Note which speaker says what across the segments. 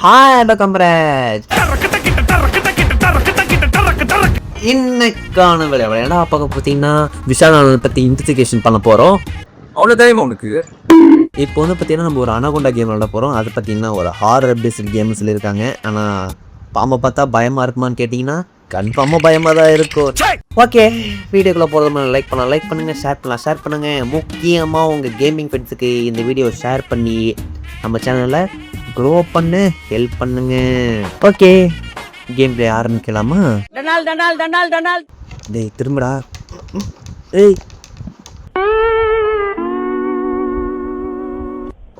Speaker 1: Hi கம்பரேஜ் இன்னைக்கான விளையாட பார்க்க பார்த்தீங்கன்னா விஷால் பற்றி இன்வெஸ்டிகேஷன் பண்ண போகிறோம். அவ்வளோ டைம் உனக்கு இப்போ வந்து பார்த்தீங்கன்னா நம்ம ஒரு அனகொண்டா கேம் விளையாட போகிறோம். அது பார்த்தீங்கன்னா ஒரு ஹாரர் பேஸ்ட் கேம் சொல்லியிருக்காங்க. ஆனால் பாம்பை பார்த்தா பயமாக இருக்குமான்னு கேட்டிங்கன்னா கன்ஃபார்மாக பயமாக தான் இருக்கும். ஓகே, வீடியோக்குள்ளே போகிறது லைக் பண்ணுங்கள், ஷேர் பண்ணுங்கள். முக்கியமாக உங்கள் கேமிங் ஃப்ரெண்ட்ஸுக்கு இந்த வீடியோ ஷேர் பண்ணி நம்ம சேனலை க்ரோ பண்ண ஹெல்ப் பண்ணுங்க. ஓகே, கேம் பிளே ஆரம்பிக்கலாமா? டேய் திரும்படா. ஏய்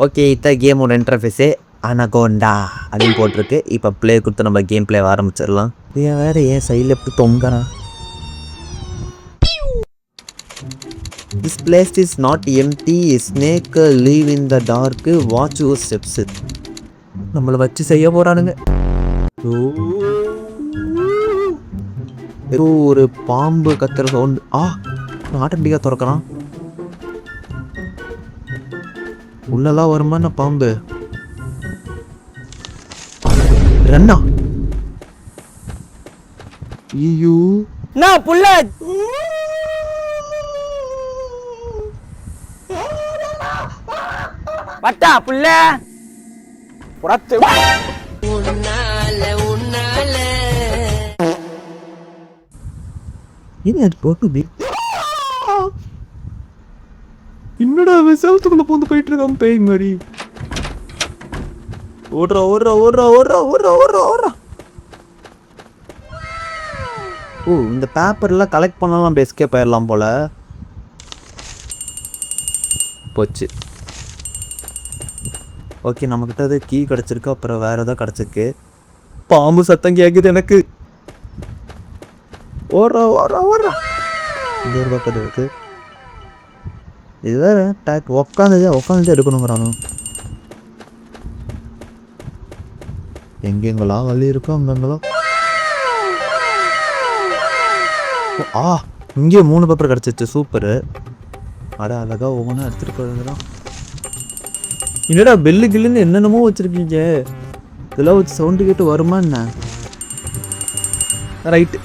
Speaker 1: ஓகே, இதான் கேமோட இன்டர்ஃபேஸு அனகோண்டா அப்படின்னு போட்டிருக்கு. இப்போ ப்ளே கொடுத்து நம்ம கேம் பிளே ஆரம்பிச்சிடலாம். வேறு ஏன் சைடில் எப்படி தொங்குறான்? This place is not empty. Snake live in the dark. Watch your steps. நம்மளை வச்சு செய்ய போறானுங்க. ஏதோ ஒரு பாம்பு கத்துற சவுண்ட். ஆட்டோமேட்டிக்காக திறக்கிறான். உள்ளெல்லாம் வருமா என்ன பாம்பு? ரன்னா ஐயோ
Speaker 2: நான் புள்ள பட்டா புள்ள புறத்து
Speaker 1: என்னடா விசாலத்துக்குள்ள பூந்து போயிட்டு இருக்கான் பேய் மாதிரி. ஓடுறா. ஓ, இந்த பேப்பர்லாம் கலெக்ட் பண்ணலாம், எஸ்கேப் போயிடலாம் போல. போச்சு. ஓகே, நம்மக்கிட்ட அது கீ கிடச்சிருக்கு. அப்புறம் வேறு ஏதோ கிடச்சிருக்கு. பாம்பு சத்தம் கேட்குது எனக்கு. ஓடுறா. இந்த ஒரு பக்கம் இருக்கு. இது வேறு டேக் உட்காந்து எடுக்கணுங்கிறானு. எங்கெங்கெல்லாம் வழி இருக்கோ அங்கெங்கெல்லாம். இங்கே 3 பேப்பர் கிடச்சிச்சு. சூப்பரு. அழகா ஒவ்வொன்றும் எடுத்துகிட்டு போகிறதுலாம். என்னடா பெல்லு கில்லுன்னு என்னென்னமோ வச்சுருக்கீங்க. இதெல்லாம் வச்சு சவுண்டு கேட்டு வருமா என்ன? ரைட்டு.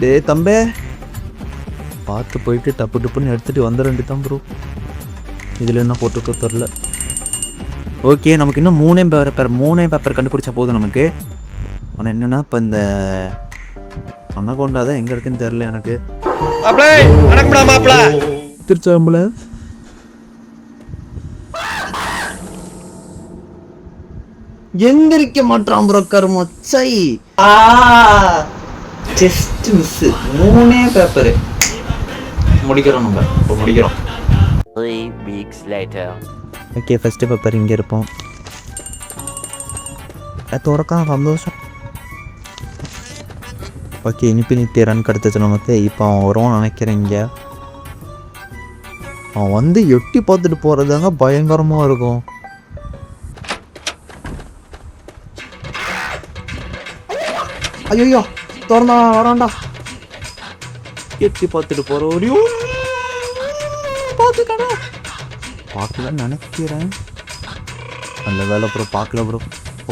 Speaker 1: டே தம்பே, பார்த்து போயிட்டு டப்புன்னு எடுத்துகிட்டு வந்துட வேண்டியதான் ப்ரோ. இதில் என்ன போட்டுக்கோ தெரில. ஓகே, நமக்கு இன்னும் 3 பேப்பர் கண்டுபிடிச்சா போதும் நமக்கு. ஆனால் என்னென்னா இப்போ இந்த அனகோண்டா தான் எங்கே இருக்குன்னு தெரில எனக்கு. திருச்சாம்பல எந்திரிக்க மாட்டான் ப்ரோ. கருமச்சை. Just miss. 3 பேப்பர் முடிக்கிறோம். நம்ம இப்போ முடிக்கிறோம்.
Speaker 2: 3 weeks later.
Speaker 1: Okay, first paper இங்கே இருப்போம். துறக்கான் சந்தோஷம். ஓகே, இன்ஃபினிட்டி ரன் கிடச்சிச்சு நமக்கு. இப்போ அவன் வருவான்னு நினைக்கிறேன். இங்கே அவன் வந்து எட்டி பார்த்துட்டு போகிறதாங்க பயங்கரமாக இருக்கும். ஐயோ திறந்தா வரான்டா. எட்டி பார்த்துட்டு போகிற ஒரு பார்க்கலன்னு நினைக்கிறேன். நல்ல வேலை ப்ரோ, பார்க்கல ப்ரோ.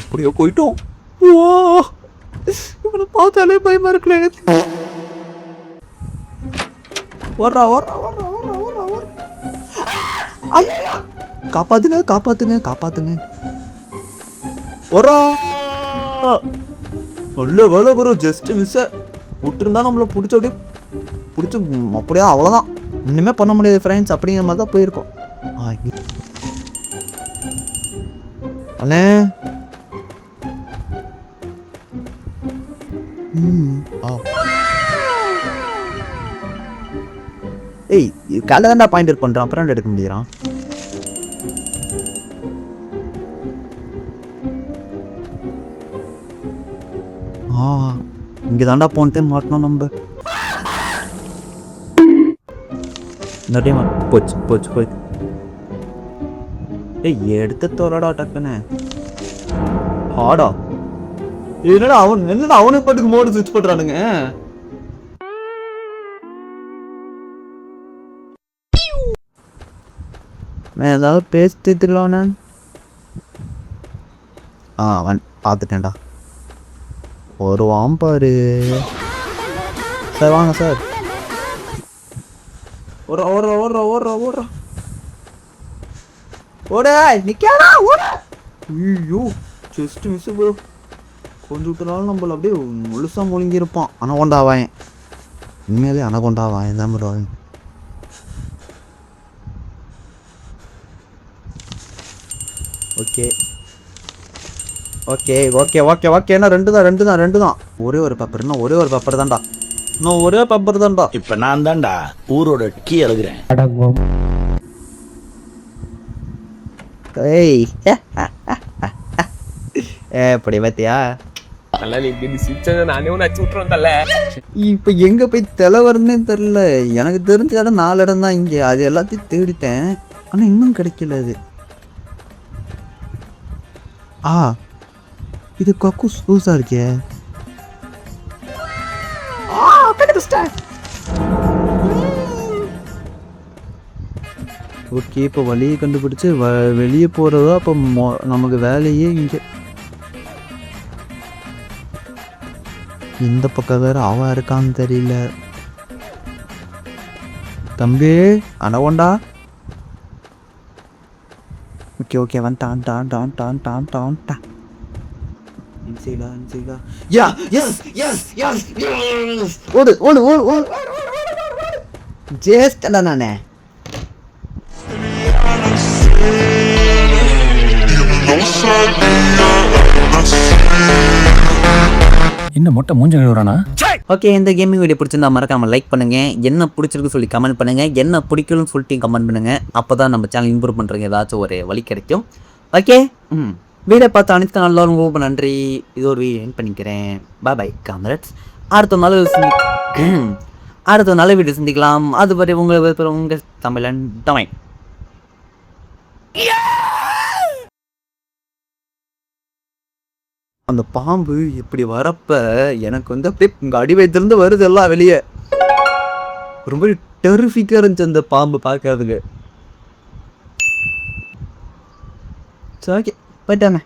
Speaker 1: அப்படியோ போயிட்டோம். இவனை பார்த்தாலே பயமா இருக்குல்ல. ஓடுறா. காப்பாத்துங்க. ஓடுறா. நல்ல வேலை ப்ரோ, ஜஸ்ட் மிஸ். விட்டுருந்தா நம்மளை பிடிச்சி அப்படியே அவ்வளோதான். இன்னுமே பண்ண முடியாது ஃப்ரெண்ட்ஸ். அப்படிங்கிற மாதிரி தான் போயிருக்கோம். அண்ணே ஏய், காலைல தான்டா பாயிண்ட் அவுட் பண்ணுறான். அப்புறம் எடுக்க முடியறான். இங்கே தாண்டா போன டைம் மாட்டணும் நம்ம. இந்த டைம் போச்சு. ஏய், எடுத்து தோறடா டக்குன்னு. ஆடா என்னடா அவனுக்கு பாட்டுக்கு மோடு ஸ்விட்ச் பண்றானுங்க. நான் ஏதாவது பேசிட்டுலாம். பார்த்துட்டேன்டா. ஒரு வாம்பாரு சார். வாங்க சார். ஓடுறா ஓட நிக்காடா ஓட. ஐயோ ஜஸ்ட் மிஸ் ப்ரோ. கொஞ்சம் விட்டுனாலும் நம்மள அப்படியே முழுசாக முழுங்கியிருப்பான். அனகொண்டாவாயன் உண்மையிலே அனகொண்டாவாயன் தான் bro. Okay okay okay okay okay. என்ன ரெண்டு தான். ஒரே ஒரு பேப்பர் தான்டா. இன்னும் ஒரே பேப்பர் தான்டா.
Speaker 3: இப்ப நான் தான்டா ஊரோட கீ எழுதுறேன்.
Speaker 1: ஏய் எப்படி பார்த்தியா? இப்ப எங்க போய் தலைவர்னே தெரியல. எனக்கு தெரிஞ்ச இடம் 4 இடம் தான் இங்க. அது எல்லாத்தையும் தேடிட்டேன், ஆனா இன்னும் கிடைக்கல. அது இது கக்கூஸ் லூஸா இருக்கே. ஓகே, இப்போ வழியை கண்டுபிடிச்சு வெளியே போறதா. அப்போ நமக்கு வேலையே இங்கே. இந்த பக்கம் வேற அவன் இருக்கான்னு தெரியல. தம்பி அனகொண்டா. ஓகே ஓகே வந்துட்டான். ஓடு ஜேஸ்டா நானே.
Speaker 3: இன்னும் மொட்டை மூஞ்ச கழுவுறானா?
Speaker 1: ஓகே, இந்த கேமிங் வீடியோ பிடிச்சிருந்தா மறக்காம லைக் பண்ணுங்க. என்ன பிடிச்சிருக்கு சொல்லி கமெண்ட் பண்ணுங்க. என்ன பிடிக்கலன்னு சொல்லிட்டு கமெண்ட் பண்ணுங்க. அப்பதான் நம்ம சேனல் இம்ப்ரூவ் பண்றதுக்கு ஏதாச்சும் ஒரு வழி கிடைக்கும். ஓகே, வீடியோ பார்த்து அனைத்து நாளும் ரொம்ப நன்றி. இது ஒரு வீடியோ என் பண்ணிக்கிறேன். பாய் காம்ரேட்ஸ். அடுத்த நல்ல வீடியோ சந்திக்கலாம். அதுவரை உங்க தமிழன் டொமைன். அந்த பாம்பு இப்படி வரப்ப எனக்கு வந்து அப்படியே உங்க அடி வயிற்றிலிருந்து வருது எல்லாம் வெளியே. ரொம்ப டெரிஃபிக்கா இருந்துச்சு அந்த பாம்பு பார்க்கறதுக்கு. ஓகே, போயிட்டாங்க.